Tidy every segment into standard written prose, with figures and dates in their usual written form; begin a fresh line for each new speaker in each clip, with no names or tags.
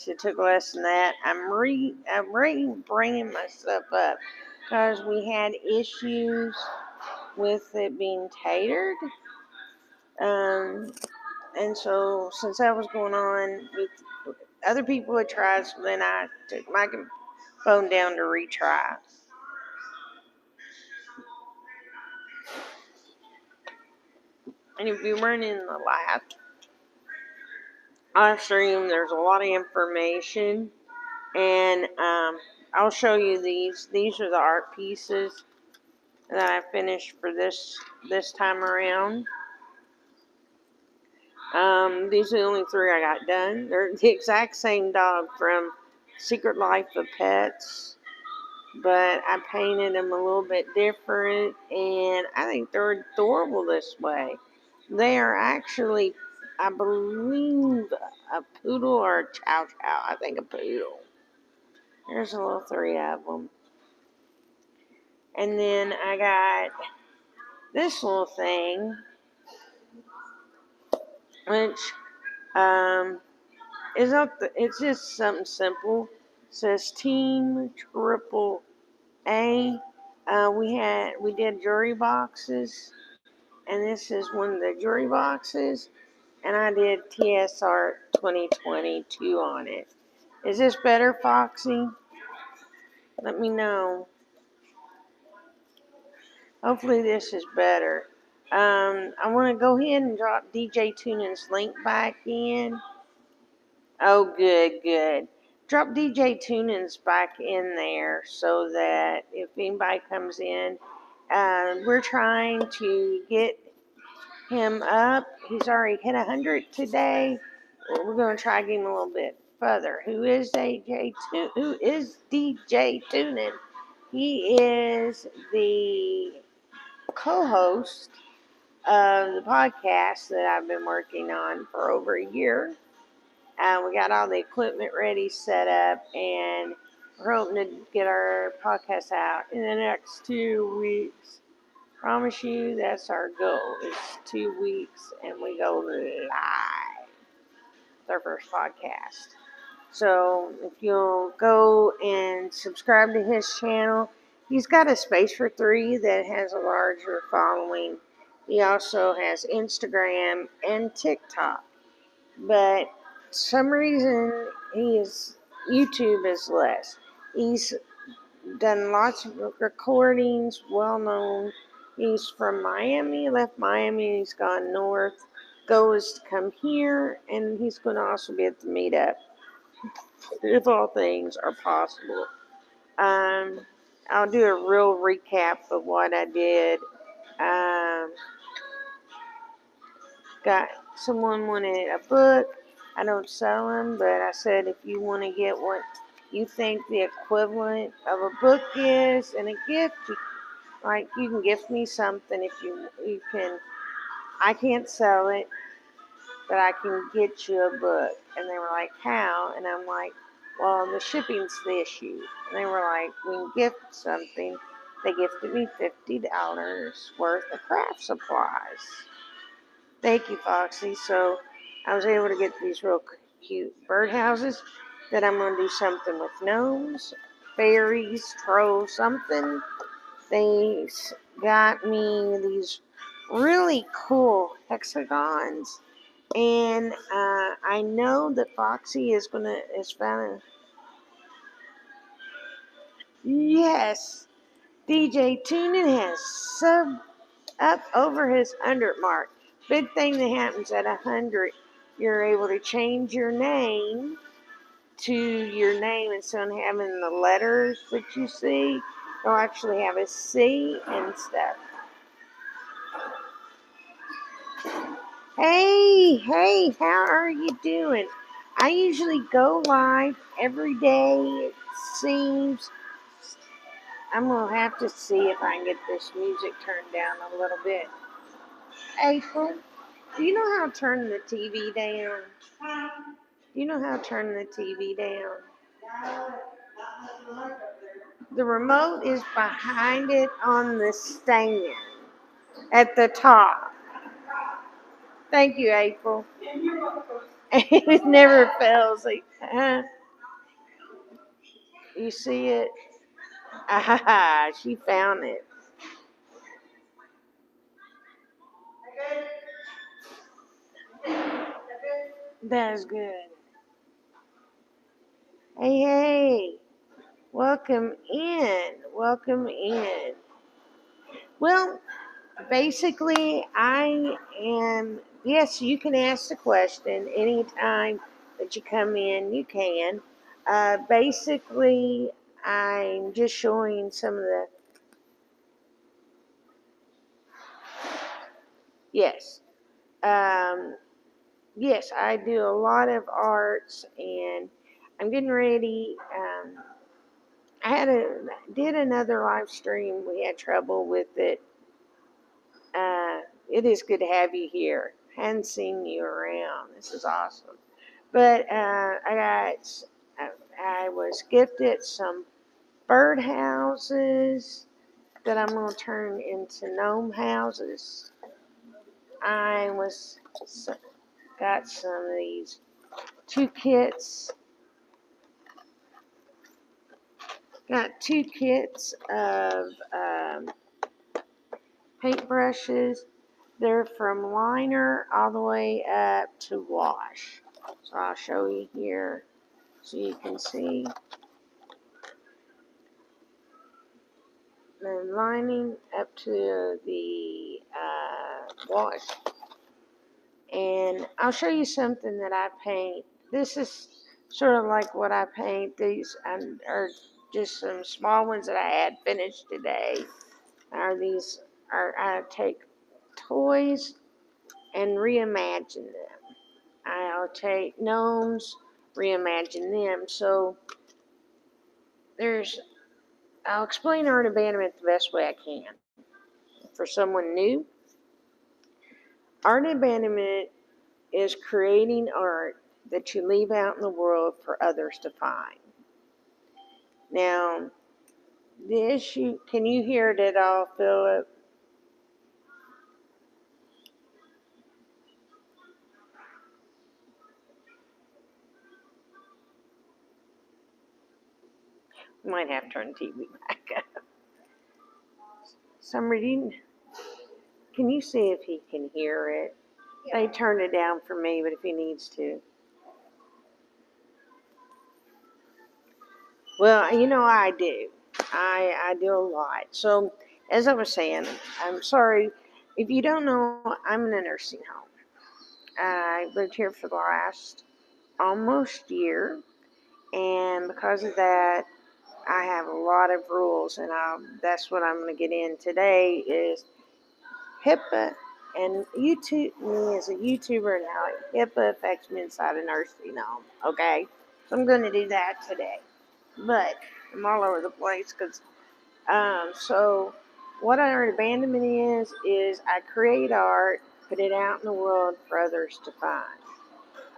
It took less than that. I'm bringing my stuff up because we had issues with it being tatered. And so since that was going on, with other people had tried, so then I took my phone down to retry. And if you weren't in the live stream, there's a lot of information, and I'll show you these. These are the art pieces that I finished for this time around. These are the only 3 I got done. They're the exact same dog from Secret Life of Pets, but I painted them a little bit different, and I think they're adorable this way. They are actually, I believe, a poodle or a chow chow. I think a poodle. There's a little 3 of them. And then I got this little thing, which is not it's just something simple. It says Team Triple A. We did jury boxes, and this is one of the jury boxes, and I did TSR 2022 on it. Is this better, Foxy? Let me know. Hopefully this is better. I want to go ahead and drop DJ Tuning's link back in. Oh, good. Drop DJ Tuning's back in there so that if anybody comes in, we're trying to get him up. He's already hit 100 today. We're going to try to get him a little bit further. Who is DJ Tuning? He is the co-host of the podcast that I've been working on for over a year. We got all the equipment ready, set up, and we're hoping to get our podcast out in the next 2 weeks. Promise you, that's our goal. It's 2 weeks, and we go live with our first podcast. So if you'll go and subscribe to his channel, he's got a Space for 3 that has a larger following. He also has Instagram and TikTok, but some reason YouTube is less. He's done lots of recordings, well known. He's from Miami, left Miami, he's gone north, goes to come here, and he's going to also be at the meetup, if all things are possible. I'll do a real recap of what I did. Got someone wanted a book. I don't sell them, but I said if you want to get what you think the equivalent of a book is and a gift, you can gift me something if you can. I can't sell it, but I can get you a book. And they were like, how? And I'm like, well, the shipping's the issue. And they were like, we can gift something. They gifted me $50 worth of craft supplies. Thank you, Foxy. So I was able to get these real cute birdhouses that I'm going to do something with gnomes, fairies, trolls, something. They got me these really cool hexagons. And I know that Foxy is found. Yes, DJ Tuning has subbed up over his 100 mark. Big thing that happens at 100, you're able to change your name to your name instead of having the letters that you see. You'll actually have a C and stuff. Hey, how are you doing? I usually go live every day, it seems. I'm going to have to see if I can get this music turned down a little bit. April, do you know how to turn the TV down? Do you know how to turn the TV down? The remote is behind it on the stand at the top. Thank you, April. It never fails. Like, you see it? Ah, she found it. That is good. Hey, hey, welcome in. Welcome in. Well, basically, I am, yes, you can ask the question anytime that you come in, you can. Basically, I'm just showing some of the, yes. Um, yes, I do a lot of arts and I'm getting ready. Did another live stream. We had trouble with it. It is good to have you here. Hadn't seen you around. This is awesome. But I was gifted some birdhouses that I'm going to turn into gnome houses. I was got some of these 2 kits. Got 2 kits of paintbrushes. They're from liner all the way up to wash. So I'll show you here so you can see the lining up to the wash. And I'll show you something that I paint. This is sort of like what I paint. These are just some small ones that I had finished today. I take toys and reimagine them. I'll take gnomes, reimagine them. So I'll explain art abandonment the best way I can. For someone new, art abandonment is creating art that you leave out in the world for others to find. Now, the issue, can you hear it at all, Philip? Might have to turn the TV back up. Summer, can you see if he can hear it? They turned it down for me, but if he needs to. Well, I do. I do a lot. So, as I was saying, I'm sorry. If you don't know, I'm in a nursing home. I lived here for the last almost year, and because of that, I have a lot of rules, and that's what I'm going to get in today is HIPAA and YouTube, me as a YouTuber, and how HIPAA affects me inside a nursing home. Okay, so I'm going to do that today, but I'm all over the place because so what art abandonment is I create art, put it out in the world for others to find.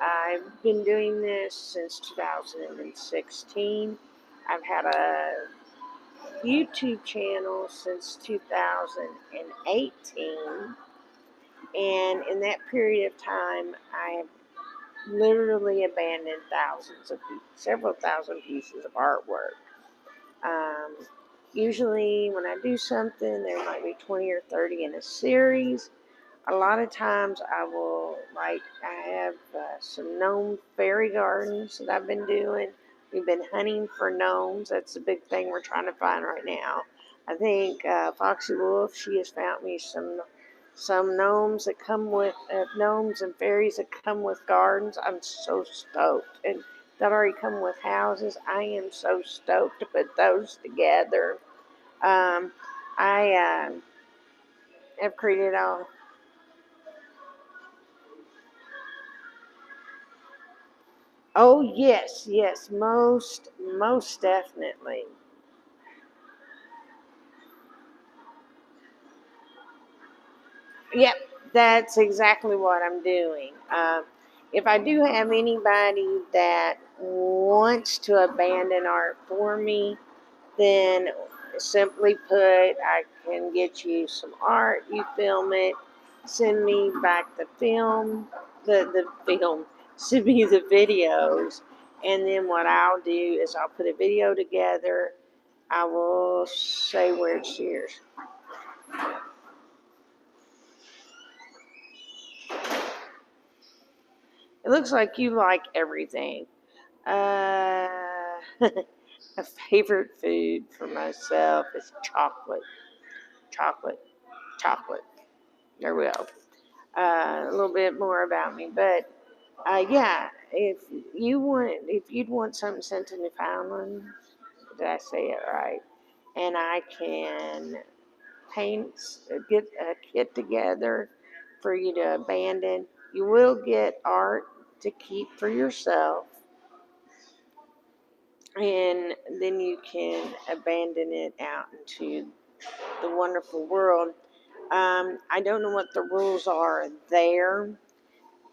I've been doing this since 2016. I've had a YouTube channel since 2018. And in that period of time, I have literally abandoned several thousand pieces of artwork. Um, Usually, when I do something, there might be 20 or 30 in a series. A lot of times I have some gnome fairy gardens that I've been doing. We've been hunting for gnomes. That's the big thing we're trying to find right now. I think Foxy Wolf, she has found me some gnomes that come with gnomes and fairies that come with gardens. I'm so stoked. And that already come with houses. I am so stoked to put those together. I have created all. Oh yes, yes, most definitely. Yep, that's exactly what I'm doing. If I do have anybody that wants to abandon art for me, then simply put, I can get you some art, you film it, send me back the film, the film, send me the videos. And then what I'll do is I'll put a video together. I will say where it's yours. It looks like you like everything. Uh, a favorite food for myself is chocolate. Chocolate. Chocolate. There we go. A little bit more about me, but yeah, if you'd want something sent to Newfoundland, did I say it right? And I can paint, get a kit together for you to abandon. You will get art to keep for yourself, and then you can abandon it out into the wonderful world. I don't know what the rules are there,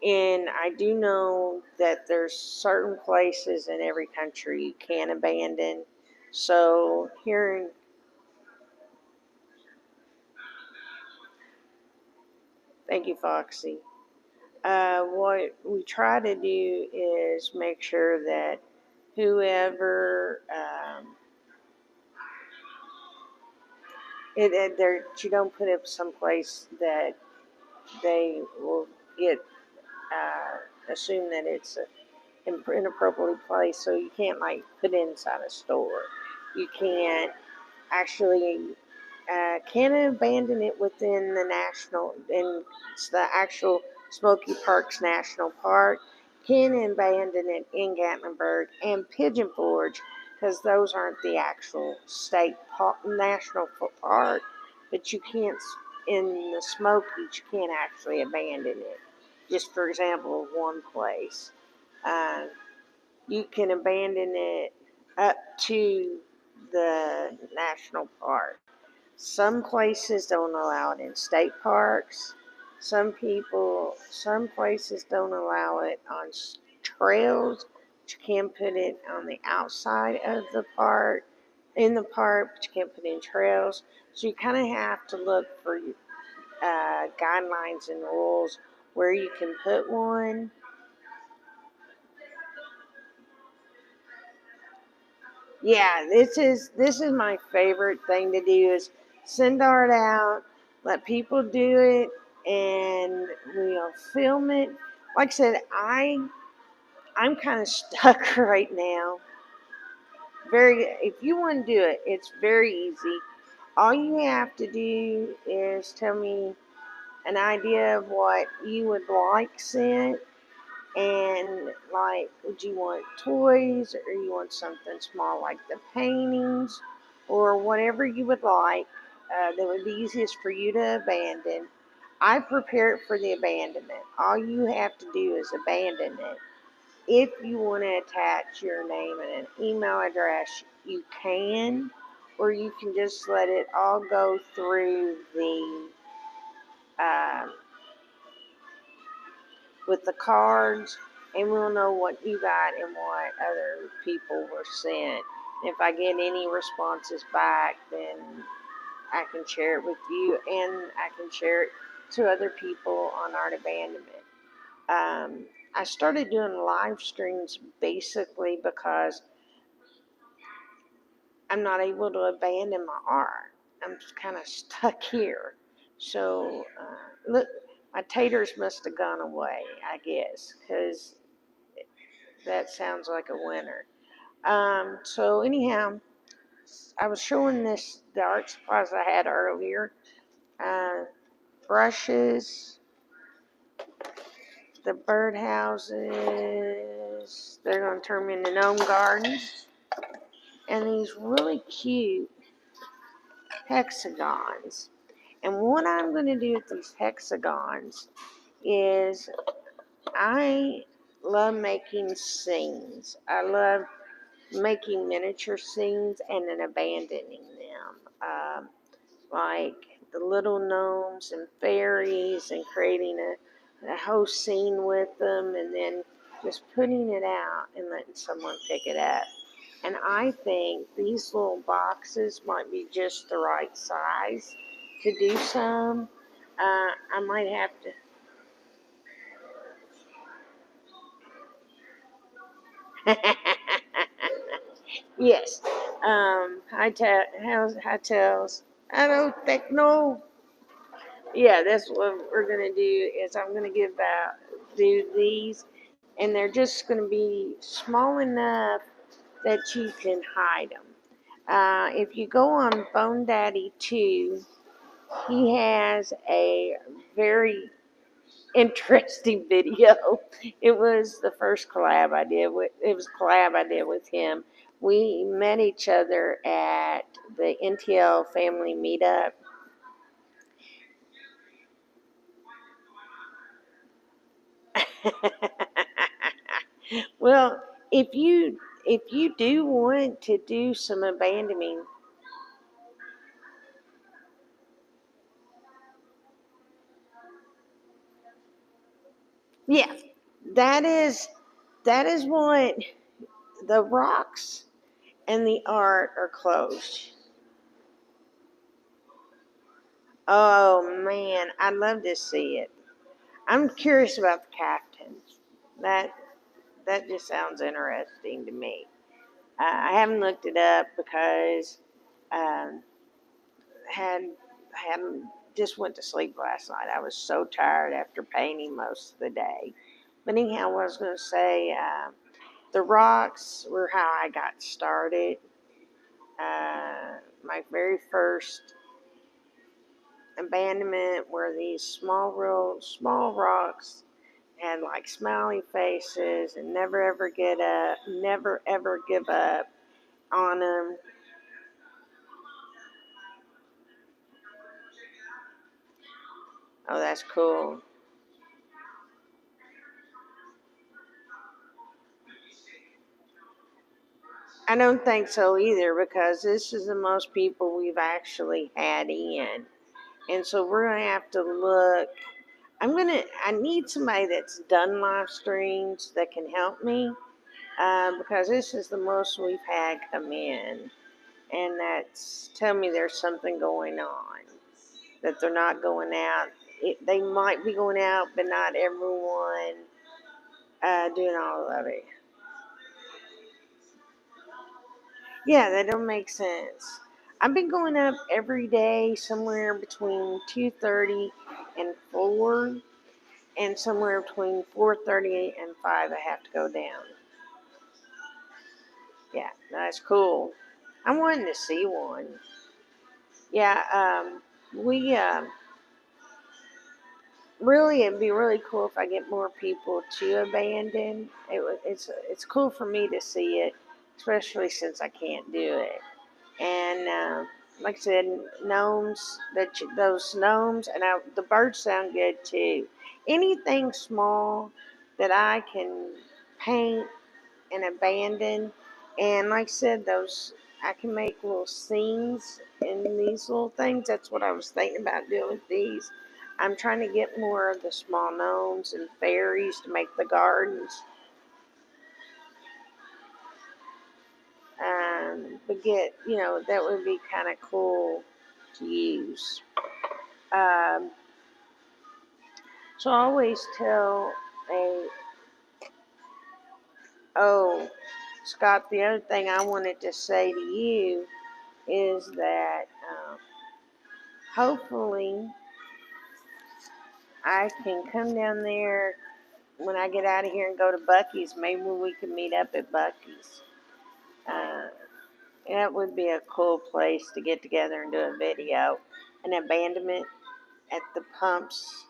and I do know that there's certain places in every country you can abandon. So here, thank you, Foxy. What we try to do is make sure that whoever you don't put it someplace that they will get assume that it's inappropriately placed. So you can't like put it inside a store. You can't actually can abandon it within the national, and it's the actual Smoky Parks National Park. Can abandon it in Gatlinburg and Pigeon Forge, because those aren't the actual state national park. But you can't, in the Smokies, you can't actually abandon it. Just for example, one place. Uh, you can abandon it up to the national park. Some places don't allow it in state parks. Some places don't allow it on trails. But you can put it on the outside of the park, in the park, but you can't put it in trails. So you kind of have to look for guidelines and rules where you can put one. Yeah, this is my favorite thing to do is send art out, let people do it, and we'll film it. Like I said, I'm kind of stuck right now. If you want to do it, it's very easy. All you have to do is tell me an idea of what you would like sent. And like, would you want toys or you want something small like the paintings or whatever you would like that would be easiest for you to abandon? I prepare it for the abandonment. All you have to do is abandon it. If you want to attach your name and an email address, you can, or you can just let it all go through the uh, with the cards, and we'll know what you got and what other people were sent. If I get any responses back, then I can share it with you, and I can share it to other people on Art Abandonment. I started doing live streams basically because I'm not able to abandon my art. I'm kind of stuck here. So, look, my taters must have gone away, I guess, because that sounds like a winner. So anyhow, I was showing the art supplies I had earlier. Uh, Brushes, the birdhouses. They're going to turn them into gnome gardens. And these really cute hexagons. And what I'm going to do with these hexagons is I love making scenes. I love making miniature scenes and then abandoning them. Like the little gnomes and fairies and creating a whole scene with them and then just putting it out and letting someone pick it up. And I think these little boxes might be just the right size to do some. I might have to. Yes. High tails. I don't think no. Yeah, that's what we're gonna do. Is I'm gonna do these, and they're just gonna be small enough that you can hide them. If you go on Bone Daddy 2, he has a very interesting video. It was the first collab I did with. It was a collab I did with him. We met each other at the NTL family meetup. Well, if you do want to do some abandoning, yeah, that is that is what the rocks and the art are closed. Oh man, I'd love to see it. I'm curious about the captains. That that just sounds interesting to me. I haven't looked it up because um, had had just went to sleep last night. I was so tired after painting most of the day. But anyhow, what I was going to say, the rocks were how I got started. My very first abandonment were these real small rocks, had like smiley faces, and never ever give up on them. Oh, that's cool. I don't think so either because this is the most people we've actually had in. And so we're going to have to look. I need somebody that's done live streams that can help me because this is the most we've had come in. And that's tell me there's something going on, that they're not going out. They might be going out, but not everyone doing all of it. Yeah, that don't make sense. I've been going up every day somewhere between 2:30 and 4, and somewhere between 4:30 and 5 I have to go down. Yeah, that's cool. I'm wanting to see one. Yeah, we really it'd be really cool if I get more people to abandon. It's cool for me to see it, especially since I can't do it. And like I said, gnomes, those gnomes, and the birds sound good too. Anything small that I can paint and abandon, and like I said, those I can make little scenes in these little things. That's what I was thinking about doing with these. I'm trying to get more of the small gnomes and fairies to make the gardens. But that would be kind of cool to use. Um, so I always tell a oh Scott, the other thing I wanted to say to you is that hopefully I can come down there when I get out of here and go to Bucky's. Maybe we can meet up at Bucky's. Uh, that would be a cool place to get together and do a video. An abandonment at the pumps.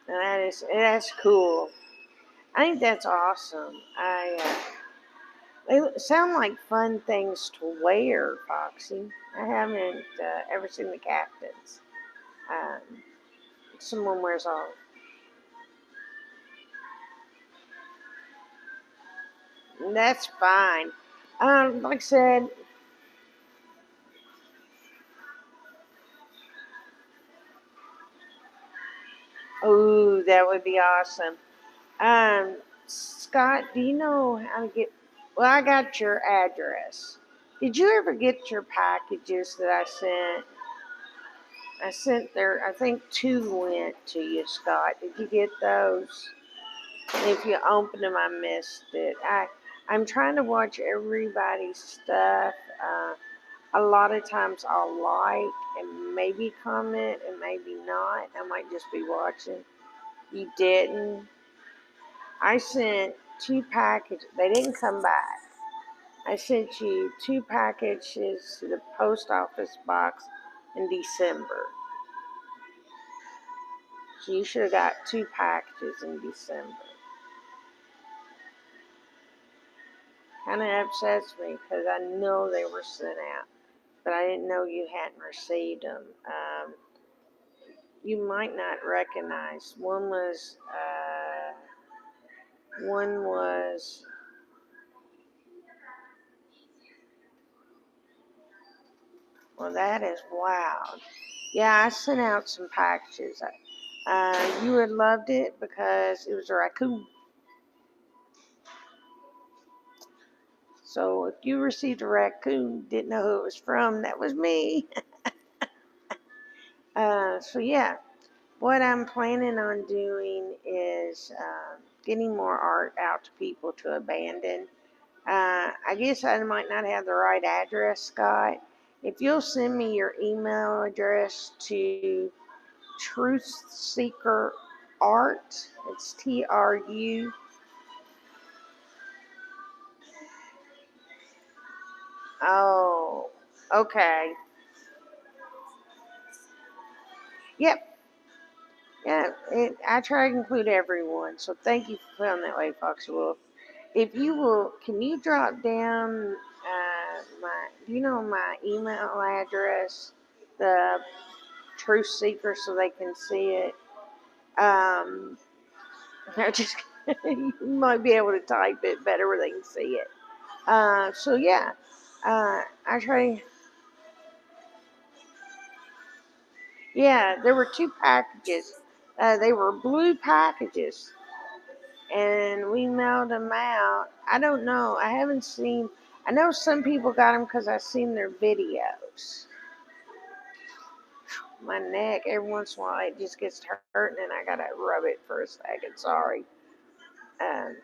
And that's cool. I think that's awesome. They sound like fun things to wear, Foxy. I haven't ever seen the captains. Um, Someone wears all. That's fine. Like I said, oh, that would be awesome. Scott, do you know how to get? Well, I got your address. Did you ever get your packages that I sent? I sent there, I think 2 went to you, Scott. Did you get those? And if you opened them, I missed it. I'm trying to watch everybody's stuff. A lot of times I'll like and maybe comment and maybe not. I might just be watching. You didn't. I sent 2 packages. They didn't come back. I sent you 2 packages to the post office box in December. So you should have got 2 packages in December. Kind of upsets me because I know they were sent out, but I didn't know you hadn't received them. You might not recognize. One was, well, that is wild. Yeah, I sent out some packages. You would have loved it because it was a raccoon. So if you received a raccoon, didn't know who it was from, that was me. So yeah, what I'm planning on doing is getting more art out to people to abandon. I guess I might not have the right address, Scott. If you'll send me your email address to Truth Seeker Art, it's TRU. Oh, okay. Yep. Yeah, I try to include everyone, so thank you for feeling that way, Foxy Wolf. If you will, can you drop down my email address, the Truth Seeker, so they can see it? I just you might be able to type it better where they can see it. So yeah, I try. Yeah, there were 2 packages. They were blue packages, and we mailed them out. I don't know. I haven't seen. I know some people got them because I've seen their videos. My neck, every once in a while, it just gets hurting, and I gotta rub it for a second. Sorry. Um,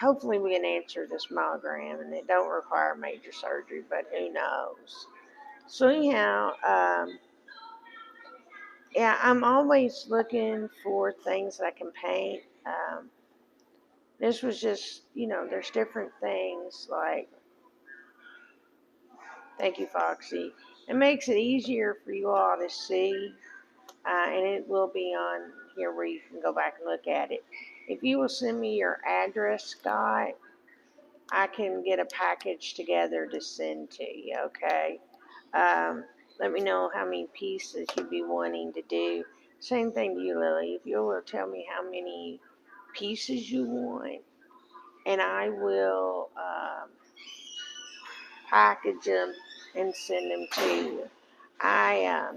Hopefully, we can answer this mammogram, and it don't require major surgery, but who knows? So anyhow, yeah, I'm always looking for things that I can paint. This was just, there's different things like, thank you, Foxy. It makes it easier for you all to see, and it will be on here where you can go back and look at it. If you will send me your address, Scott, I can get a package together to send to you, okay? Um, Let me know how many pieces you'd be wanting to do. Same thing to you, Lily. If you will tell me how many pieces you want, and I will package them and send them to you. I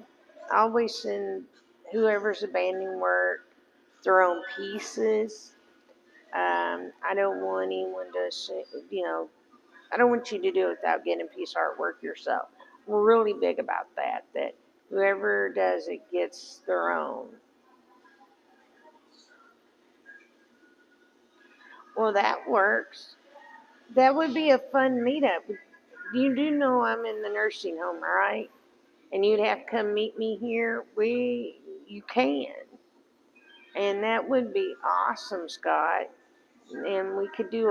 always send whoever's abandoning work their own pieces. I don't want anyone to, I don't want you to do it without getting a piece of artwork yourself. We're really big about that whoever does it gets their own. Well, that works. That would be a fun meetup. You do know I'm in the nursing home, right? And you'd have to come meet me here. You can. And that would be awesome, Scott. And we could do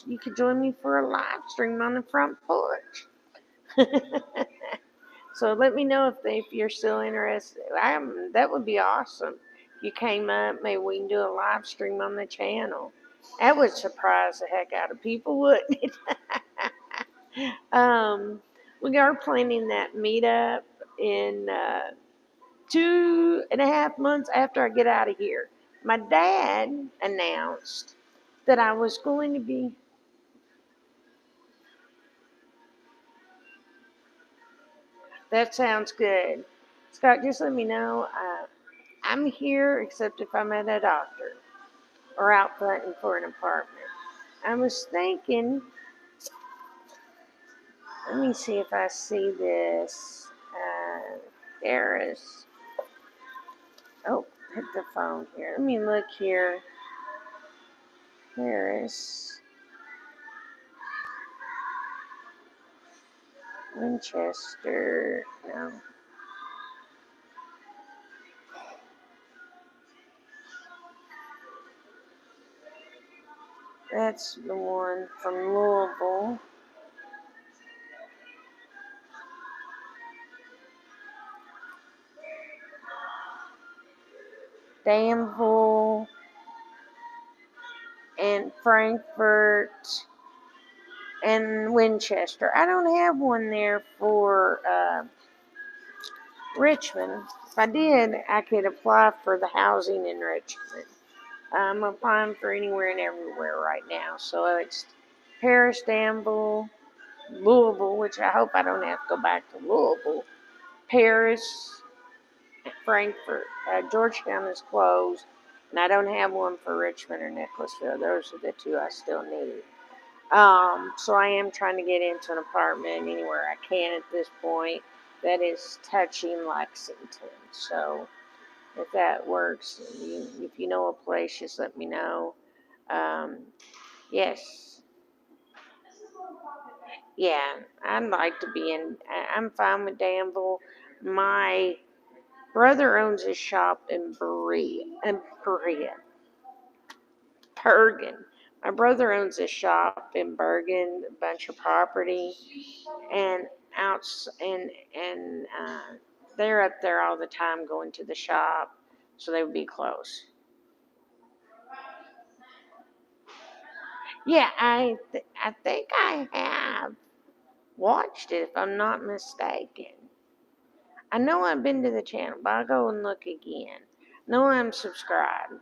you could join me for a live stream on the front porch. So let me know if you're still interested. That would be awesome. If you came up, maybe we can do a live stream on the channel. That would surprise the heck out of people, wouldn't it? We are planning that meetup in 2.5 months after I get out of here. My dad announced that I was going to be. That sounds good. Scott, just let me know. I'm here except if I'm at a doctor or out hunting for an apartment. I was thinking, let me see if I see this. There is. Hit the phone here. Let me look here. Paris, Winchester. No. That's the one from Louisville. Danville and Frankfurt and Winchester. I don't have one there for Richmond. If I did, I could apply for the housing in Richmond. I'm applying for anywhere and everywhere right now. So it's Paris, Danville, Louisville, which I hope I don't have to go back to Louisville. Paris, Frankfurt. Georgetown is closed, and I don't have one for Richmond or Nicholasville. Those are the two I still need. So I am trying to get into an apartment anywhere I can at this point that is touching Lexington. So if that works, if you know a place, just let me know. Um, yes. Yeah, I'd like to be in. I'm fine with Danville. My brother owns a shop in Bergen. My brother owns a shop in Bergen, a bunch of property, and outs and they're up there all the time going to the shop, so they would be close. Yeah, I think I have watched it if I'm not mistaken. I know I've been to the channel, but I'll go and look again. I know I'm subscribed.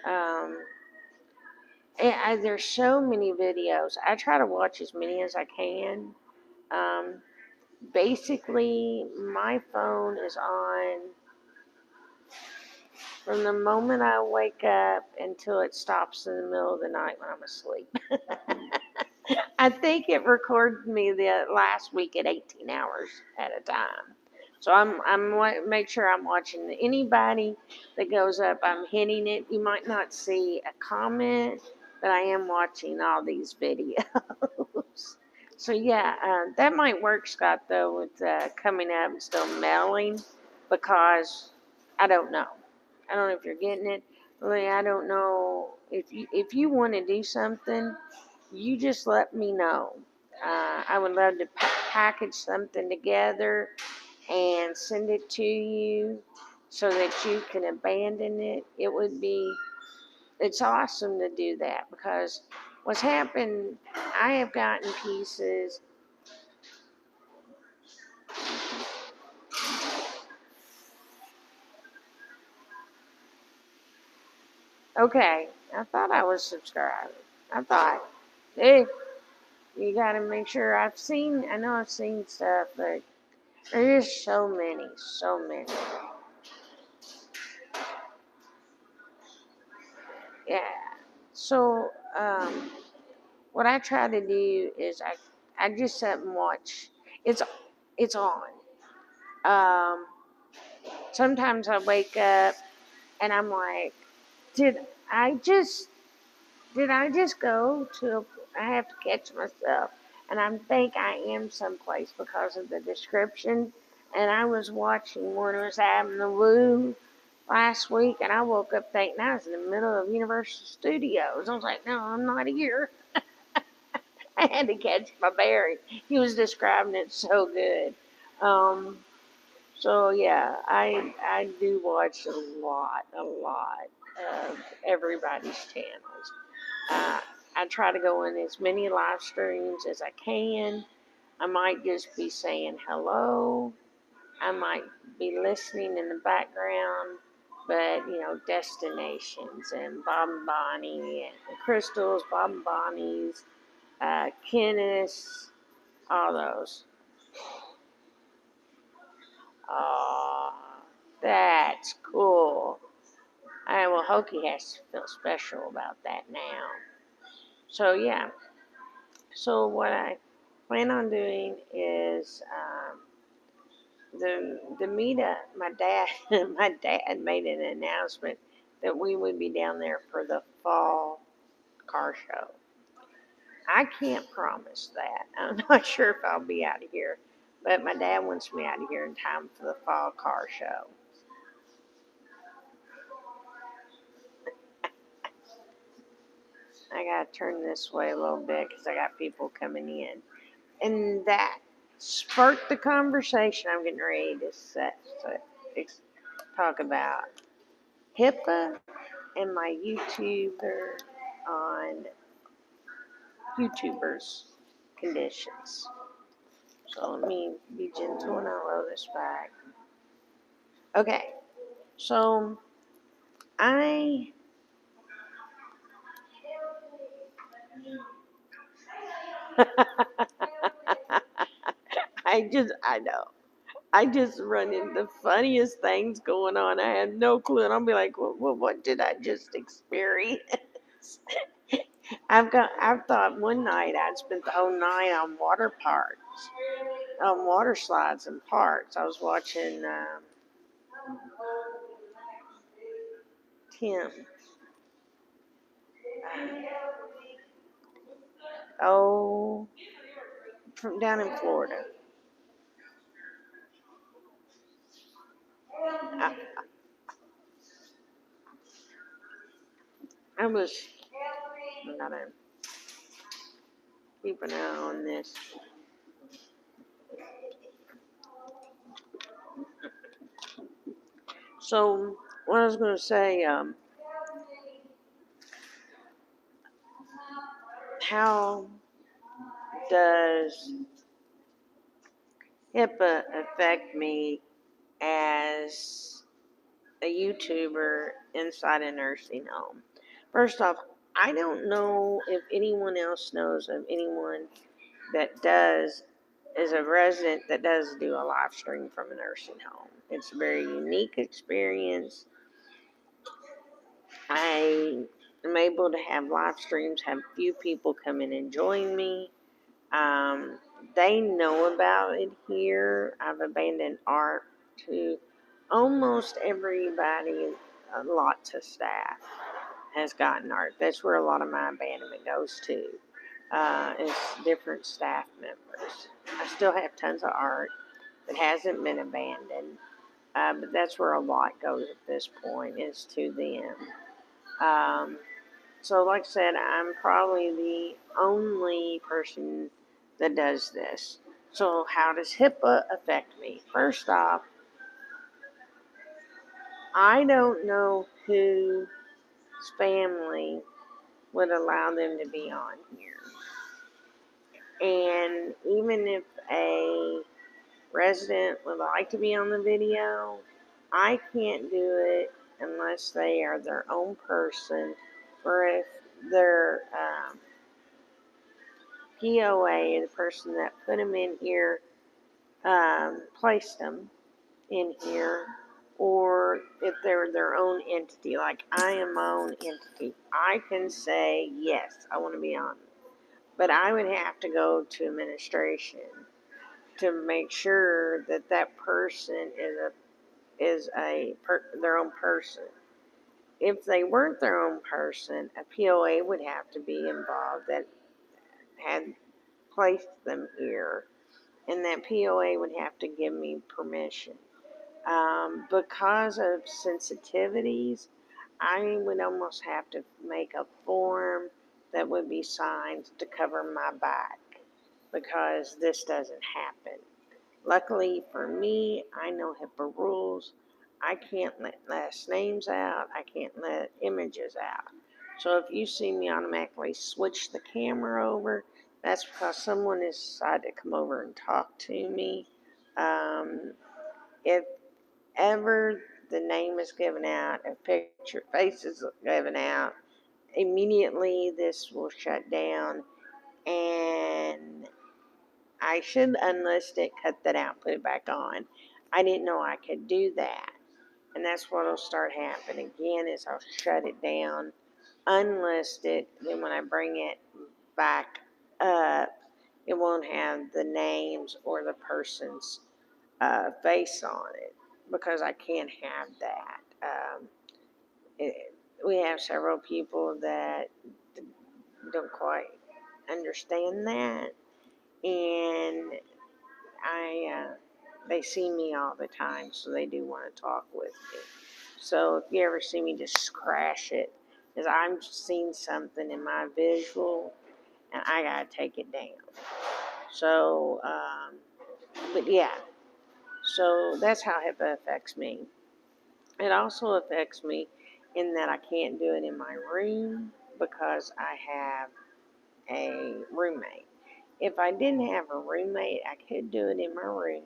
Um, there's so many videos. I try to watch as many as I can. Um, basically, my phone is on from the moment I wake up until it stops in the middle of the night when I'm asleep. I think it recorded me the last week at 18 hours at a time. So I'm make sure I'm watching anybody that goes up. I'm hitting it. You might not see a comment, but I am watching all these videos. So yeah, that might work, Scott. Though with coming up and still mailing, because I don't know. I don't know if you're getting it. Really, I don't know if you want to do something, you just let me know. I would love to package something together and send it to you so that you can abandon it. It's awesome to do that because what's happened, I have gotten pieces. Okay, I thought I was subscribed. I thought, hey, you gotta make sure I know I've seen stuff, but there's just so many, so many. Yeah. So, what I try to do is I just sit and watch. It's it's on. Um, sometimes I wake up and I'm like, did I just did I just go to? I have to catch myself, and I think I am someplace because of the description. And I was watching one was having the Woo last week, and I woke up thinking I was in the middle of Universal Studios. I was like, no, I'm not here. I had to catch my bearing. He was describing it so good. Um, so yeah, I do watch a lot of everybody's channels. Uh, I try to go in as many live streams as I can. I might just be saying hello. I might be listening in the background, but destinations and Bob and Bonnie and Crystals, Bob and Bonnie's, Kenneth, all those. Oh, that's cool. Well, Hokie has to feel special about that now. So yeah. So what I plan on doing is the meetup, my dad made an announcement that we would be down there for the fall car show. I can't promise that. I'm not sure if I'll be out of here, but my dad wants me out of here in time for the fall car show. I gotta turn this way a little bit because I got people coming in. And that sparked the conversation I'm getting ready to talk about. HIPAA and my YouTuber on YouTubers' conditions. So let me be gentle and I'll roll this back. Okay, so I I know. I just run into the funniest things going on. I have no clue, and I'll be like, what did I just experience?" I've thought one night I'd spent the whole night on water slides and parks. I was watching Tim, oh, from down in Florida. I, I was, I gotta keep an eye on this. So, what I was gonna say, how does HIPAA affect me as a YouTuber inside a nursing home? First off, I don't know if anyone else knows of anyone that is a resident that does do a live stream from a nursing home. It's a very unique experience. I am able to have live streams, have few people come in and join me. Um, they know about it here. I've abandoned art to almost everybody, lots of staff has gotten art. That's where a lot of my abandonment goes to. Is different staff members. I still have tons of art that hasn't been abandoned, but that's where a lot goes at this point is to them. Um, so, like I said, I'm probably the only person that does this. So, how does HIPAA affect me? First off, I don't know whose family would allow them to be on here. And even if a resident would like to be on the video, I can't do it unless they are their own person or if their POA, the person that put them in here, placed them in here, or if they're their own entity, like I am my own entity, I can say, yes, I want to be on. But I would have to go to administration to make sure that that person is their own person. If they weren't their own person, a POA would have to be involved that had placed them here, and that POA would have to give me permission. Because of sensitivities, I would almost have to make a form that would be signed to cover my back because this doesn't happen. Luckily for me, I know HIPAA rules. I can't let last names out. I can't let images out. So if you see me automatically switch the camera over, that's because someone has decided to come over and talk to me. If ever the name is given out, a picture, face is given out, immediately this will shut down and I should unlist it, cut that out, put it back on. I didn't know I could do that. And that's what'll start happening again is I'll shut it down, unlist it, then when I bring it back up, it won't have the names or the persons face on it because I can't have that. It, we have several people that don't quite understand that, and they see me all the time, so they do want to talk with me. So if you ever see me just crash it, because I'm seeing something in my visual, and I gotta take it down. So, but yeah, so that's how HIPAA affects me. It also affects me in that I can't do it in my room because I have a roommate. If I didn't have a roommate, I could do it in my room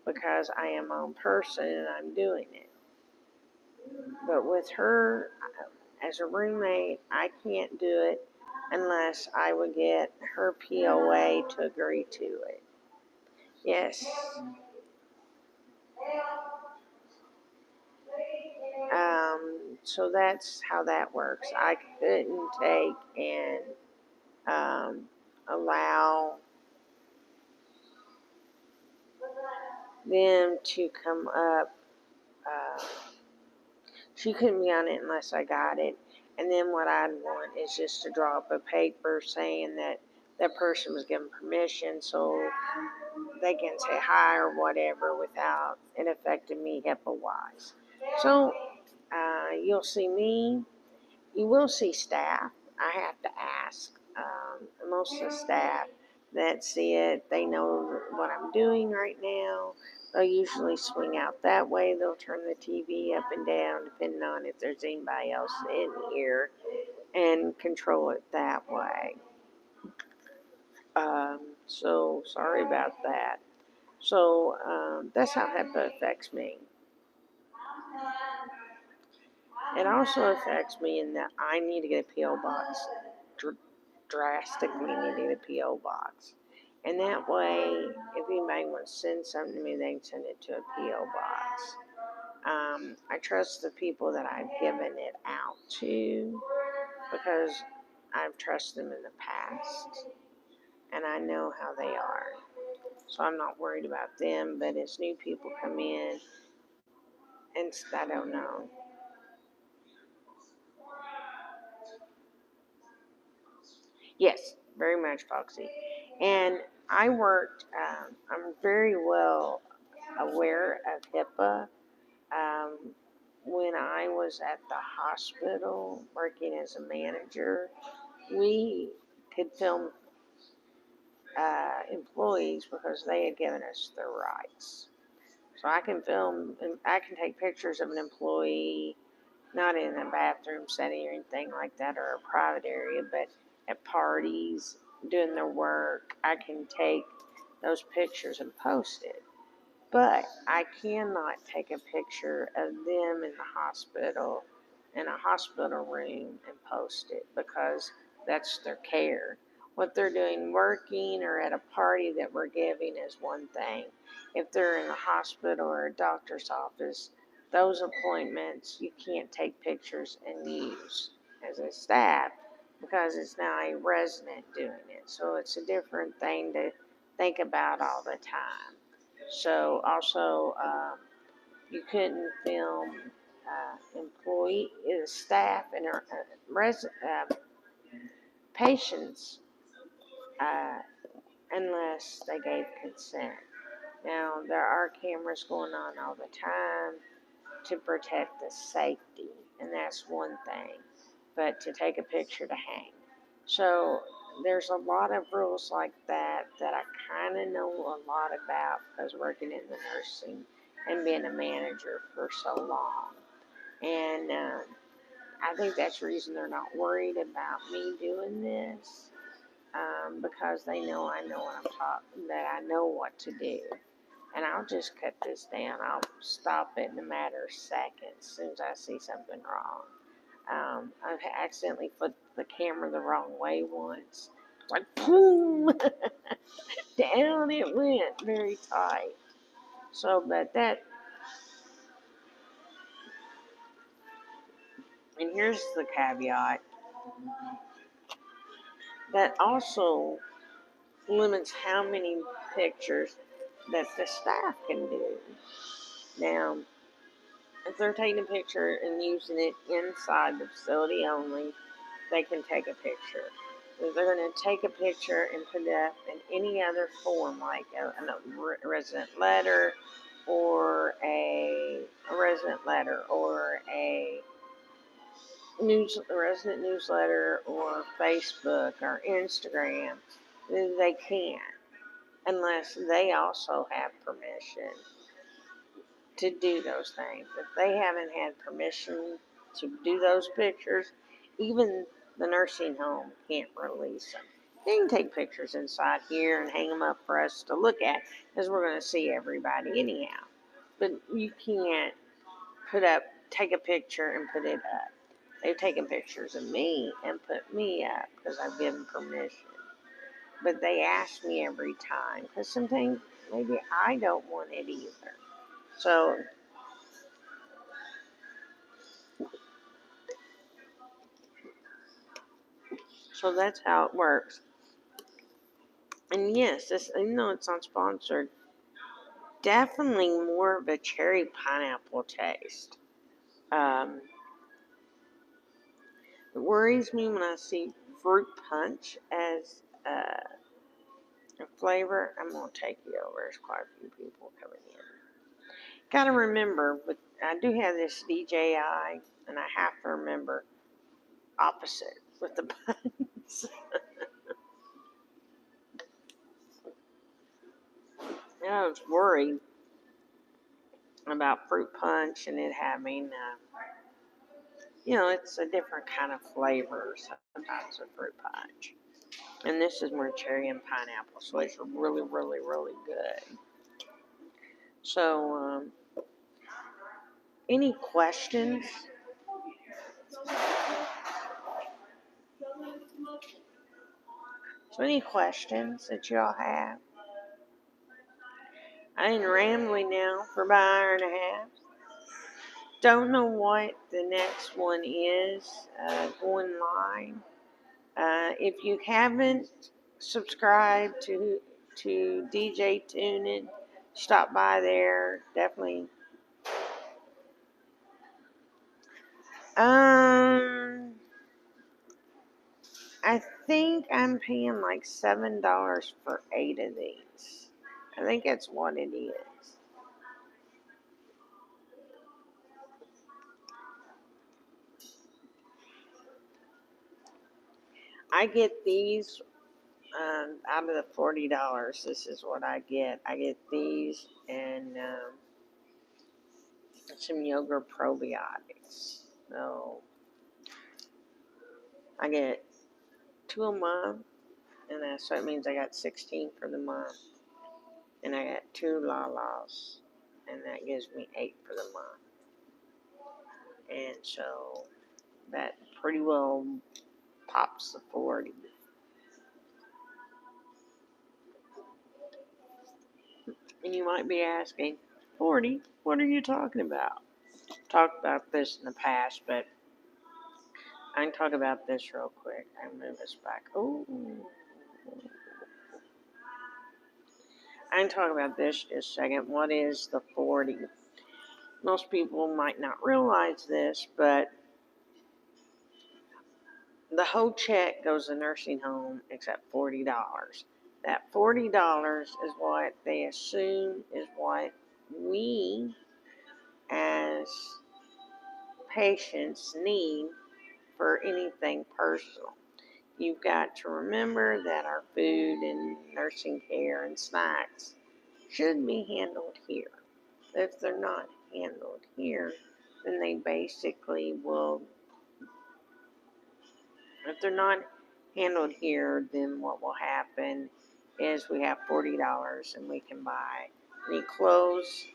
because I am my own person and I'm doing it. But with her as a roommate, I can't do it unless I would get her POA to agree to it. Yes. So that's how that works. I couldn't take and allow them to come up. Uh, she couldn't be on it unless I got it. And then what I'd want is just to draw up a paper saying that that person was given permission so they can say hi or whatever without it affecting me HIPAA wise. So you'll see me. You will see staff. I have to ask. Most of the staff that see it, they know what I'm doing right now. They'll usually swing out that way. They'll turn the TV up and down depending on if there's anybody else in here and control it that way. So sorry about that. So that's how HIPAA affects me. It also affects me in that I need to get a P.O. box. Drastically need to get a P.O. box. And that way, if anybody wants to send something to me, they can send it to a P.O. box. I trust the people that I've given it out to because I've trusted them in the past and I know how they are. So I'm not worried about them, but as new people come in, and I don't know. Yes, very much, Foxy. And I'm very well aware of HIPAA. Um, when I was at the hospital working as a manager, we could film employees because they had given us their rights. So I can film, and I can take pictures of an employee, not in a bathroom setting or anything like that, or a private area, but at parties, doing their work. I can take those pictures and post it. But I cannot take a picture of them in the hospital, in a hospital room, and post it because that's their care. What they're doing working or at a party that we're giving is one thing. If they're in a hospital or a doctor's office, those appointments you can't take pictures and use as a staff because it's now a resident doing it. So it's a different thing to think about all the time. So also, you couldn't film employee, staff, and patients uh, unless they gave consent. Now there are cameras going on all the time to protect the safety, and that's one thing. But to take a picture to hang, so there's a lot of rules like that that I kind of know a lot about because working in the nursing and being a manager for so long. And I think that's the reason they're not worried about me doing this because they know I know what I'm talking, that I know what to do. And I'll just cut this down. I'll stop it in a matter of seconds as soon as I see something wrong. I've accidentally flipped the camera the wrong way once. Like, boom! Down it went very tight. So, but that, and here's the caveat that also limits how many pictures that the staff can do. Now, if they're taking a picture and using it inside the facility only, they can take a picture. If they're going to take a picture and put it up in any other form, like a resident letter or a resident letter or a resident newsletter or Facebook or Instagram, then they can't unless they also have permission to do those things. If they haven't had permission to do those pictures, even the nursing home can't release them. They can take pictures inside here and hang them up for us to look at because we're going to see everybody anyhow. But you can't take a picture and put it up. They've taken pictures of me and put me up because I've given permission. But they ask me every time because sometimes maybe I don't want it either. So that's how it works. And yes, this, even though it's not sponsored, definitely more of a cherry pineapple taste. It worries me when I see fruit punch as a flavor. I'm going to take you over. There's quite a few people coming in. Got to remember, but I do have this DJI, and I have to remember opposite with the buttons. I was worried about fruit punch and it having, it's a different kind of flavor sometimes with fruit punch. And this is more cherry and pineapple, so it's really, really, really good. So, any questions? So, any questions that y'all have? I've been rambling now for about an hour and a half. Don't know what the next one is going live. If you haven't subscribed to DJ Tunin, stop by there. Definitely. I think I'm paying like $7 for 8 of these. I think that's what it is. I get these out of the $40. This is what I get. I get these and some yogurt probiotics. So I get 2 a month, and so it means I got 16 for the month. And I got 2 Lalas, and that gives me 8 for the month. And so that pretty well pops the 40. And you might be asking, 40? What are you talking about? I've talked about this in the past, but I can talk about this real quick. I move this back. Oh, I can talk about this just a second. What is the 40? Most people might not realize this, but the whole check goes to nursing home except $40. That $40 is what they assume is what we as patients need for anything personal. You've got to remember that our food and nursing care and snacks should be handled here. If they're not handled here, then they basically will. If they're not handled here, then what will happen is we have $40 and we can buy any clothes,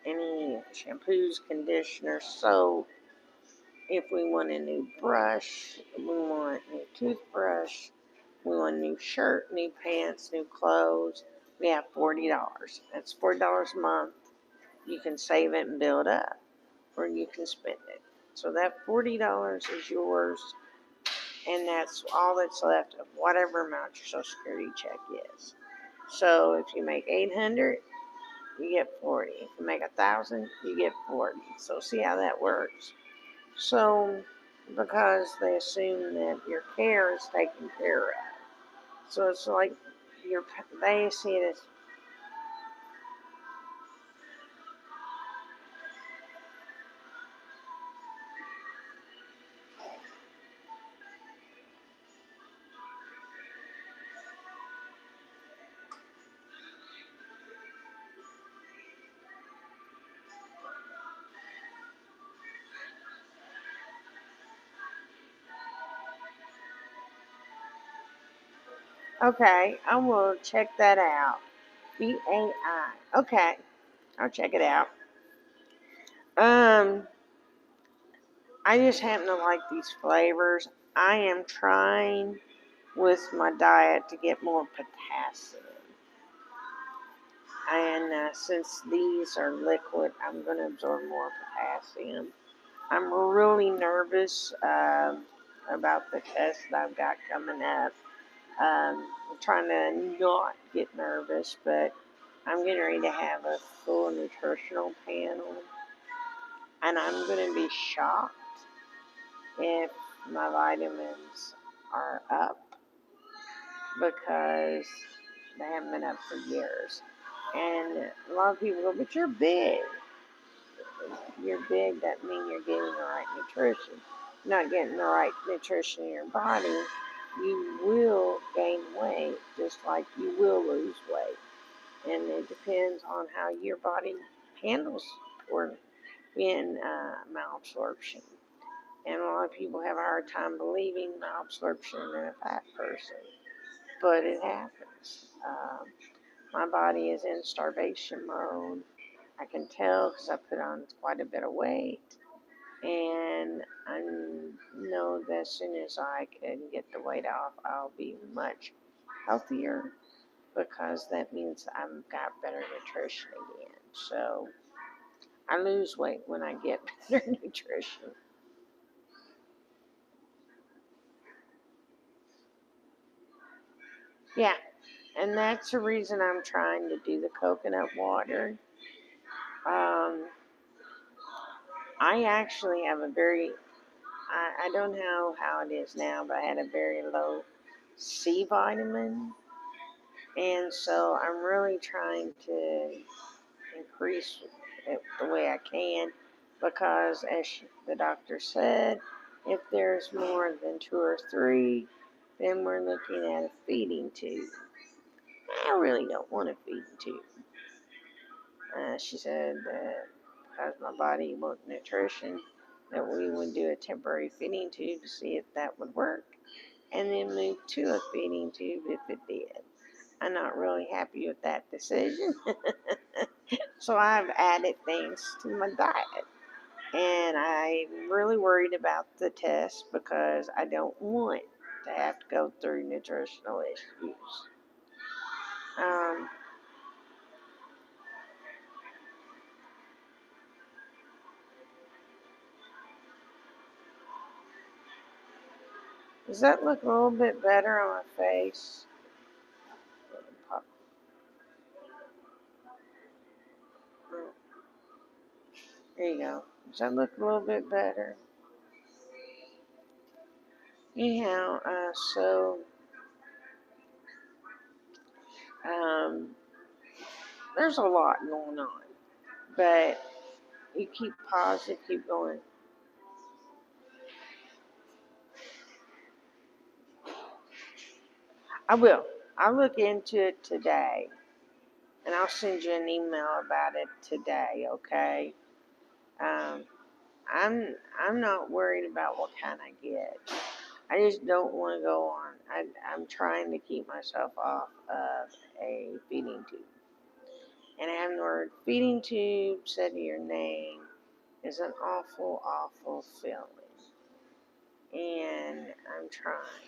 any shampoos, conditioner, soap. If we want a new brush, we want a new toothbrush, we want a new shirt, new pants, new clothes, we have $40. That's $40 a month. You can save it and build up, or you can spend it. So that $40 is yours, and that's all that's left of whatever amount your Social Security check is. So if you make 800, you get 40. If you make 1,000, you get 40. So see how that works. So because they assume that your care is taken care of. So it's like they see it as, okay, I will check that out. BAI. Okay, I'll check it out. Um, I just happen to like these flavors. I am trying with my diet to get more potassium. And since these are liquid, I'm going to absorb more potassium. I'm really nervous about the test that I've got coming up. I'm trying to not get nervous, but I'm getting ready to have a full nutritional panel. And I'm going to be shocked if my vitamins are up because they haven't been up for years. And a lot of people go, but you're big. You're big, that means you're getting the right nutrition. Not getting the right nutrition in your body, you will gain weight just like you will lose weight. And it depends on how your body handles or being malabsorption. And a lot of people have a hard time believing malabsorption in a fat person, but it happens. My body is in starvation mode. I can tell because I put on quite a bit of weight. And I know that as soon as I can get the weight off, I'll be much healthier because that means I've got better nutrition again. So I lose weight when I get better nutrition. Yeah, and that's the reason I'm trying to do the coconut water. Um, I actually have I don't know how it is now, but I had a very low C vitamin. And so I'm really trying to increase it the way I can because, as the doctor said, if there's more than 2 or 3, then we're looking at a feeding tube. I really don't want a feeding tube. She said that because my body wants nutrition, that we would do a temporary feeding tube to see if that would work, and then move to a feeding tube if it did. I'm not really happy with that decision. So I've added things to my diet. And I'm really worried about the test because I don't want to have to go through nutritional issues. Um, does that look a little bit better on my face? There you go. Does that look a little bit better? Anyhow, so um, there's a lot going on, but you keep positive, keep going. I will. I'll look into it today, and I'll send you an email about it today. Okay. Um, I'm not worried about what kind I get. I just don't want to go on. I'm trying to keep myself off of a feeding tube. And having the word feeding tube said to your name is an awful, awful feeling. And I'm trying.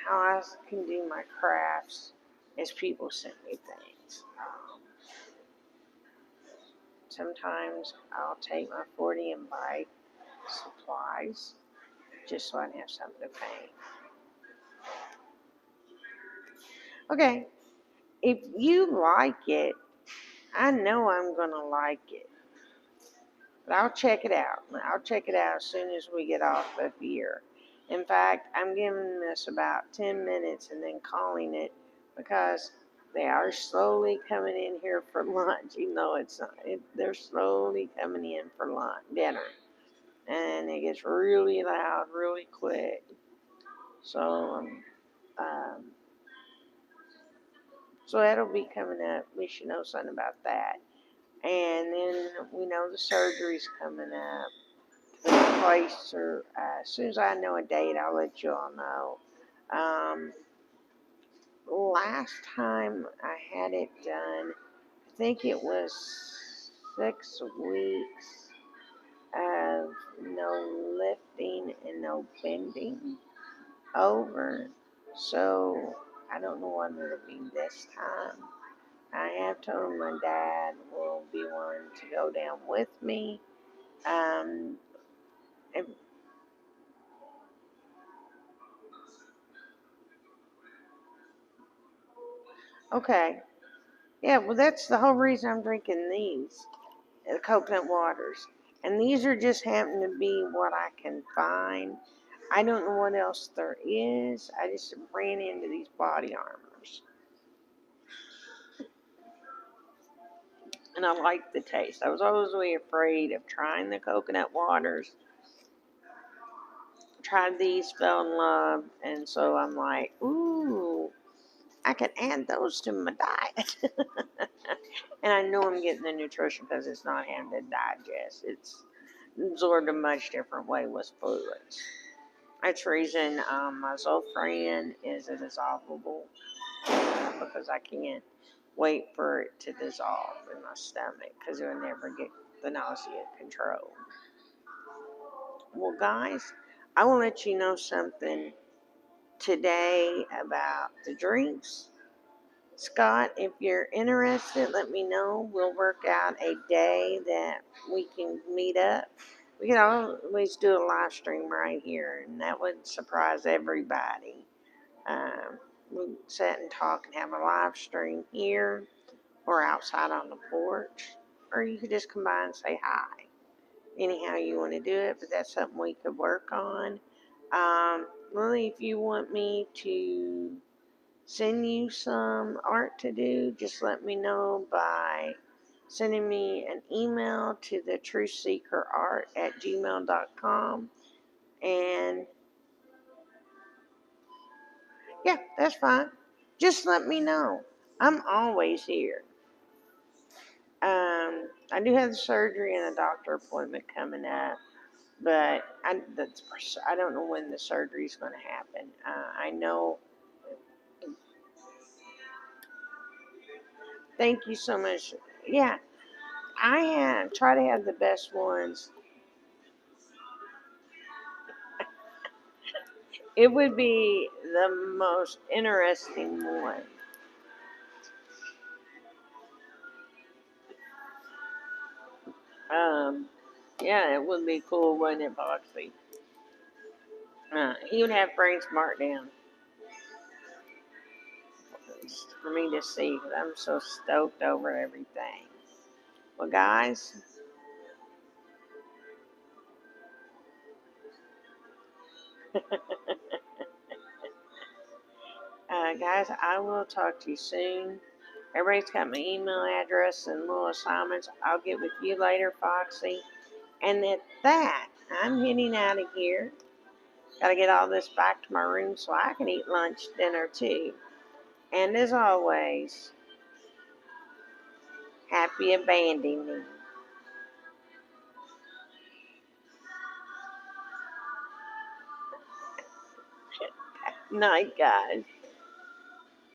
How I can do my crafts is people send me things. Sometimes I'll take my 40 and buy supplies just so I can have something to paint. Okay, if you like it, I know I'm going to like it. But I'll check it out. I'll check it out as soon as we get off of here. In fact, I'm giving this about 10 minutes and then calling it because they are slowly coming in here for lunch. You know, it's not, they're slowly coming in for lunch, dinner. And it gets really loud really quick. So, um, so that'll be coming up. We should know something about that. And then we know the surgery's coming up. The place, or as soon as I know a date, I'll let you all know. Last time I had it done, I think it was 6 weeks of no lifting and no bending over. So I don't know what it'll be this time. I have told my dad will be one to go down with me. Um, and okay, yeah, well, that's the whole reason I'm drinking these, the coconut waters. And these are just happen to be what I can find. I don't know what else there is. I just ran into these body armors. And I like the taste. I was always really afraid of trying the coconut waters. Tried these, fell in love. And so I'm like, ooh, I can add those to my diet. And I know I'm getting the nutrition because it's not having to digest. It's absorbed a much different way with fluids. That's the reason my Zofran is a dissolvable because I can't wait for it to dissolve in my stomach because it will never get the nausea controlled. Well, guys, I will let you know something today about the drinks. Scott, if you're interested, let me know. We'll work out a day that we can meet up. We can always do a live stream right here, and that would surprise everybody. We sit and talk and have a live stream here or outside on the porch, or you could just come by and say hi. Anyhow you want to do it, but that's something we could work on. Lily, if you want me to send you some art to do, just let me know by sending me an email to the truthseekerart@gmail.com. And yeah, that's fine. Just let me know. I'm always here. I do have the surgery and a doctor appointment coming up, but I don't know when the surgery is going to happen. I know. Thank you so much. Yeah, try to have the best ones. It would be the most interesting one. Um, yeah, it would be cool, wouldn't it, Boxy? He would have Frank Smart down for me to see. I'm so stoked over everything. Well, guys, I will talk to you soon. Everybody's got my email address and little assignments. I'll get with you later, Foxy. And at that, I'm heading out of here. Gotta get all this back to my room so I can eat lunch, dinner too. And as always, happy abandoning. Night, guys.